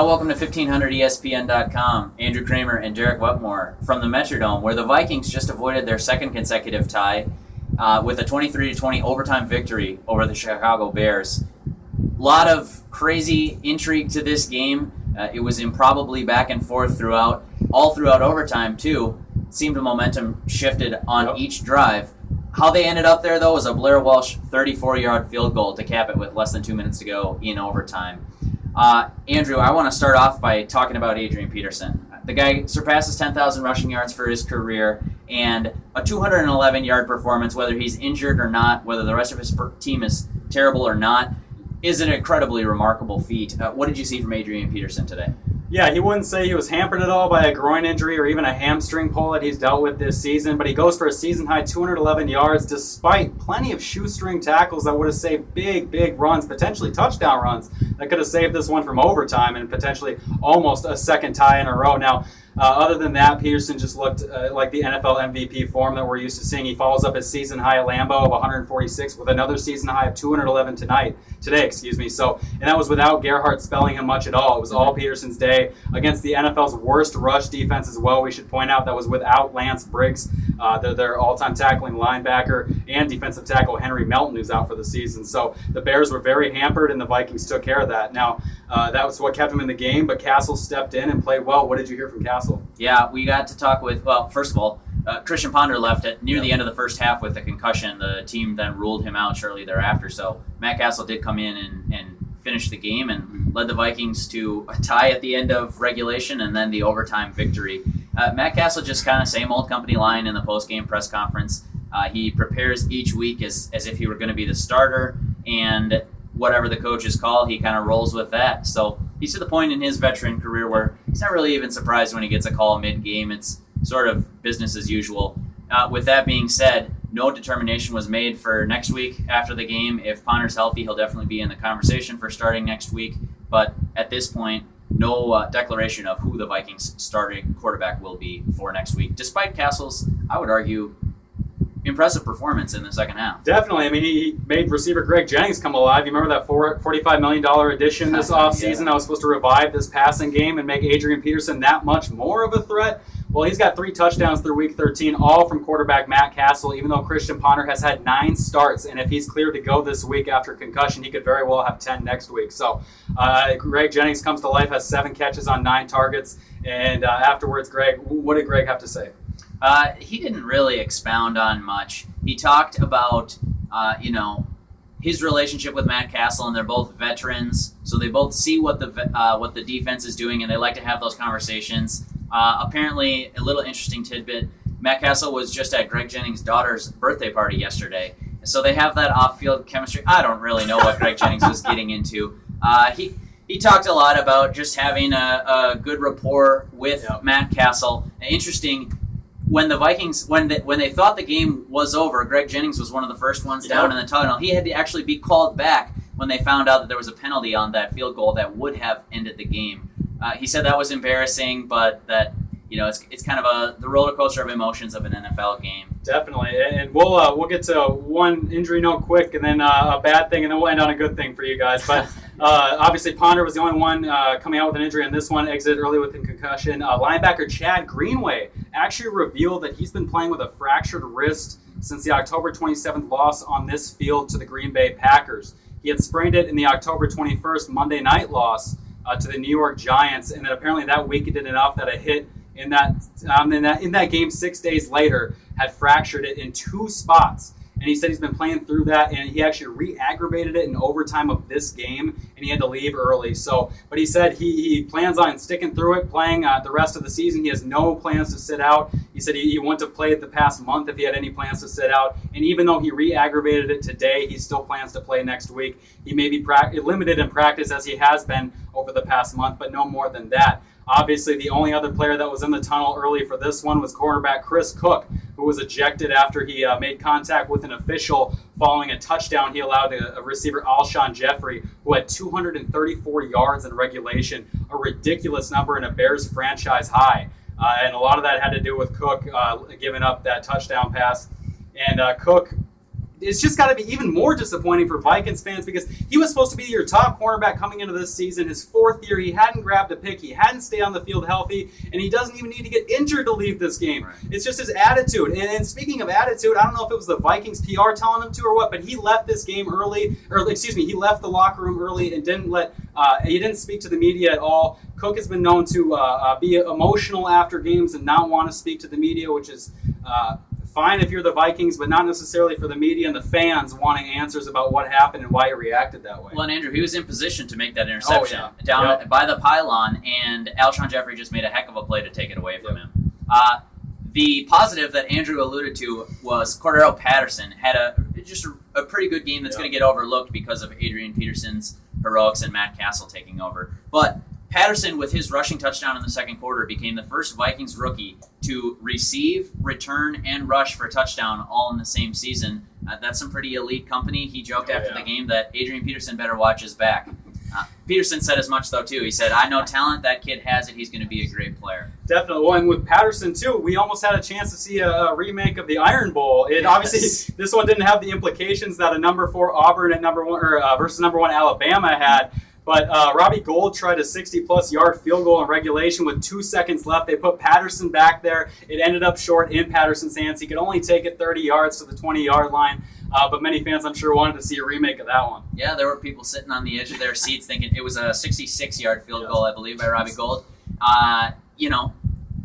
Hi, welcome to 1500ESPN.com. Andrew Kramer and Derek Wetmore from the Metrodome, where the Vikings just avoided their second consecutive tie with a 23-20 overtime victory over the Chicago Bears. A lot of crazy intrigue to this game. It was improbably back and forth throughout overtime, too. It seemed the momentum shifted on each drive. How they ended up there, though, was a Blair Walsh 34-yard field goal to cap it with less than 2 minutes to go in overtime. Andrew, I want to start off by talking about Adrian Peterson. The guy surpasses 10,000 rushing yards for his career, and a 211-yard performance, whether he's injured or not, whether the rest of his team is terrible or not, is an incredibly remarkable feat. What did you see from Adrian Peterson today? Yeah, he wouldn't say he was hampered at all by a groin injury or even a hamstring pull that he's dealt with this season, but he goes for a season-high 211 yards despite plenty of shoestring tackles that would have saved big runs, potentially touchdown runs, that could have saved this one from overtime and potentially almost a second tie in a row. Now, other than that, Peterson just looked like the NFL MVP form that we're used to seeing. He follows up his season high at Lambeau of 146 with another season high of 211 today. So, and that was without Gerhardt spelling him much at all. It was all Peterson's day against the NFL's worst rush defense as well. We should point out that was without Lance Briggs, their all-time tackling linebacker, and defensive tackle Henry Melton, who's out for the season. So the Bears were very hampered, and the Vikings took care of that. Now, that was what kept him in the game, but Cassel stepped in and played well. What did you hear from Cassel? Yeah, we got to talk with, first of all, Christian Ponder left at near the end of the first half with a concussion. The team then ruled him out shortly thereafter. So Matt Cassel did come in and finish the game and led the Vikings to a tie at the end of regulation and then the overtime victory. Matt Cassel just kind of same old company line in the post-game press conference. He prepares each week as if he were going to be the starter, and whatever the coaches call, he kind of rolls with that. So he's to the point in his veteran career where he's not really even surprised when he gets a call mid-game. It's sort of business as usual. With that being said, no determination was made for next week after the game. If Ponder's healthy, he'll definitely be in the conversation for starting next week. But at this point, no declaration of who the Vikings starting quarterback will be for next week, despite Cassel's, I would argue, impressive performance in the second half. Definitely. I mean, he made receiver Greg Jennings come alive. You remember that $45 million addition this offseason that was supposed to revive this passing game and make Adrian Peterson that much more of a threat? Well, he's got 3 touchdowns through Week 13, all from quarterback Matt Cassel, even though Christian Ponder has had 9 starts. And if he's cleared to go this week after concussion, he could very well have 10 next week. So Greg Jennings comes to life, has 7 catches on 9 targets. And afterwards, Greg, what did Greg have to say? He didn't really expound on much. He talked about, his relationship with Matt Cassel, and they're both veterans, so they both see what the defense is doing, and they like to have those conversations. Apparently, a little interesting tidbit, Matt Cassel was just at Greg Jennings' daughter's birthday party yesterday, so they have that off-field chemistry. I don't really know what Greg Jennings was getting into. He talked a lot about just having a good rapport with Matt Cassel. Interesting. When the Vikings, when they thought the game was over, Greg Jennings was one of the first ones down in the tunnel. He had to actually be called back when they found out that there was a penalty on that field goal that would have ended the game. He said that was embarrassing, but that it's kind of the roller coaster of emotions of an NFL game. Definitely, and we'll get to one injury note quick, and then a bad thing, and then we'll end on a good thing for you guys. But obviously, Ponder was the only one coming out with an injury on this one. Exited early with a concussion. Linebacker Chad Greenway actually revealed that he's been playing with a fractured wrist since the October 27th loss on this field to the Green Bay Packers. He had sprained it in the October 21st Monday night loss to the New York Giants, and then apparently that week he did enough that a hit in that game 6 days later had fractured it in 2 spots. And he said he's been playing through that, and he actually re-aggravated it in overtime of this game, and he had to leave early. But he said he plans on sticking through it, playing the rest of the season. He has no plans to sit out. He said he wanted to play it the past month if he had any plans to sit out. And even though he re-aggravated it today, he still plans to play next week. He may be limited in practice as he has been over the past month, but no more than that. Obviously, the only other player that was in the tunnel early for this one was cornerback Chris Cook, who was ejected after he made contact with an official following a touchdown he allowed a receiver, Alshon Jeffrey, who had 234 yards in regulation, a ridiculous number in a Bears franchise high. And a lot of that had to do with Cook giving up that touchdown pass. And Cook it's just got to be even more disappointing for Vikings fans because he was supposed to be your top cornerback coming into this season. His 4th year, he hadn't grabbed a pick, he hadn't stayed on the field healthy, and he doesn't even need to get injured to leave this game. Right. It's just his attitude. And speaking of attitude, I don't know if it was the Vikings PR telling him to or what, but he left this game early, he left the locker room early and he didn't speak to the media at all. Cook has been known to be emotional after games and not want to speak to the media, which is fine if you're the Vikings, but not necessarily for the media and the fans wanting answers about what happened and why he reacted that way. Well, and Andrew, he was in position to make that interception down Yep. by the pylon, and Alshon Jeffrey just made a heck of a play to take it away from him. The positive that Andrew alluded to was Cordero Patterson had a pretty good game that's going to get overlooked because of Adrian Peterson's heroics and Matt Cassel taking over. But Patterson, with his rushing touchdown in the second quarter, became the first Vikings rookie to receive, return, and rush for a touchdown all in the same season. That's some pretty elite company. He joked after the game that Adrian Peterson better watch his back. Peterson said as much, though, too. He said, I know talent. That kid has it. He's going to be a great player. Definitely. Well, and with Patterson, too, we almost had a chance to see a remake of the Iron Bowl. Obviously, this one didn't have the implications that a number 4 Auburn at versus number 1 Alabama had. But Robbie Gould tried a 60-plus yard field goal in regulation with 2 seconds left. They put Patterson back there. It ended up short in Patterson's hands. He could only take it 30 yards to the 20-yard line. But many fans, I'm sure, wanted to see a remake of that one. Yeah, there were people sitting on the edge of their seats thinking it was a 66-yard field goal, I believe, by Robbie Gould.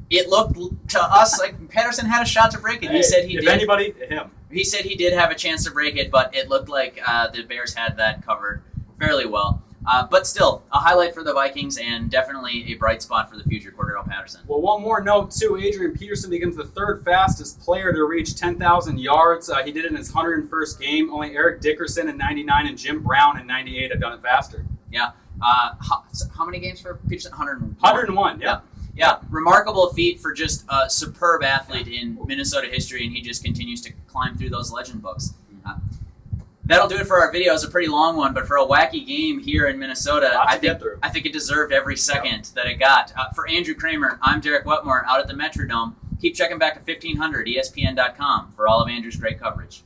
It looked to us like Patterson had a shot to break it. He said he did. If anybody, him. He said he did have a chance to break it, but it looked like the Bears had that covered fairly well. But still, a highlight for the Vikings and definitely a bright spot for the future, Cordero Patterson. Well, one more note, too. Adrian Peterson becomes the 3rd fastest player to reach 10,000 yards. He did it in his 101st game. Only Eric Dickerson in 99 and Jim Brown in 98 have done it faster. Yeah. How many games for Peterson? 101. 101, yeah. Yeah, remarkable feat for just a superb athlete in Minnesota history, and he just continues to climb through those legend books. That'll do it for our video. It's a pretty long one, but for a wacky game here in Minnesota, I think it deserved every second that it got. For Andrew Kramer, I'm Derek Wetmore out at the Metrodome. Keep checking back to 1500 ESPN.com for all of Andrew's great coverage.